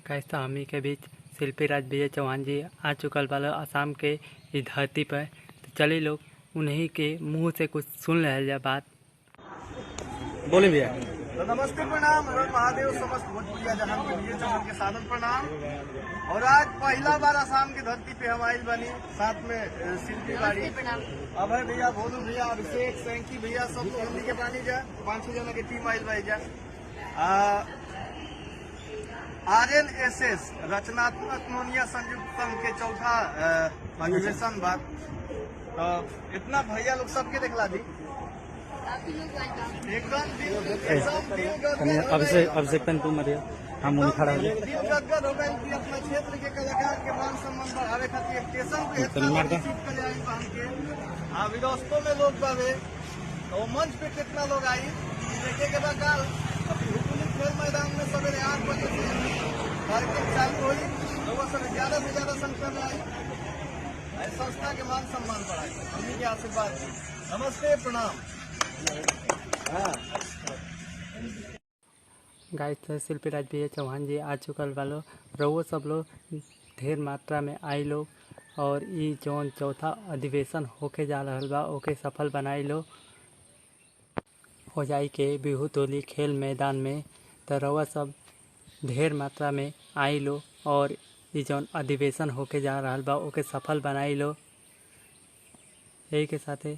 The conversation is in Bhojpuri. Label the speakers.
Speaker 1: कैसा हमी के बीच शिल्पी राज विजय चौहान जी आ चुकल वाला असम के इस धरती पर। तो चलिए लोग उन्हीं के मुंह से कुछ सुन रहे जा बात। बोले भैया।
Speaker 2: तो नमस्ते, प्रणाम, हर महादेव, समस्त भोजपुरिया जहां के विजय चौहान के सादर प्रणाम। और आज पहला बार असम की धरती पे हम आइल बनी, साथ में शिल्पी बाड़ी, अभय भैया, भोलू भैया, अभिषेक, सैंकी भैया, सब लोग हमनी के बानी जा 5-6 जना की टीम आइल बाई जा। RNSS रचनात्मक नोनिया संयुक्त संघ के चौथा अधिवेशन बात। तो इतना भैया लोग सबके देखला दी एकदम
Speaker 1: अभिषेक पेंटू मरिया हम खड़ा
Speaker 2: दिल गदगद हो गए कि अपना क्षेत्र के कलाकार के मान सम्मान बढ़ावे खातिर स्टेशन पे इतना रिसीव करे आई बहन के विरासतों में लोग बावे। तो मंच पे कितना लोग आई देखे के बाद खेल मैदान में सवेरे 8 बजे से कार्यक्रम चालू हुई। लोगों से ज्यादा संख्या में आई, संस्था के मान सम्मान बढ़ाई, हमनी के आशीर्वाद। नमस्ते, प्रणाम।
Speaker 1: गाइस शिल्पी राज विजय चौहान जी आ चुकल वालो रहो सब लोग ढेर मात्रा में आई लो और ई जौन चौथा अधिवेशन होके जा रहा बा ओके सफल बनाई लो हो जाई के बिहू टोली खेल मैदान में। तो रउआ सब ढेर मात्रा में आई लो और ई जौन अधिवेशन होके जा रहा बा ओके सफल बनाई लो। यही के साथे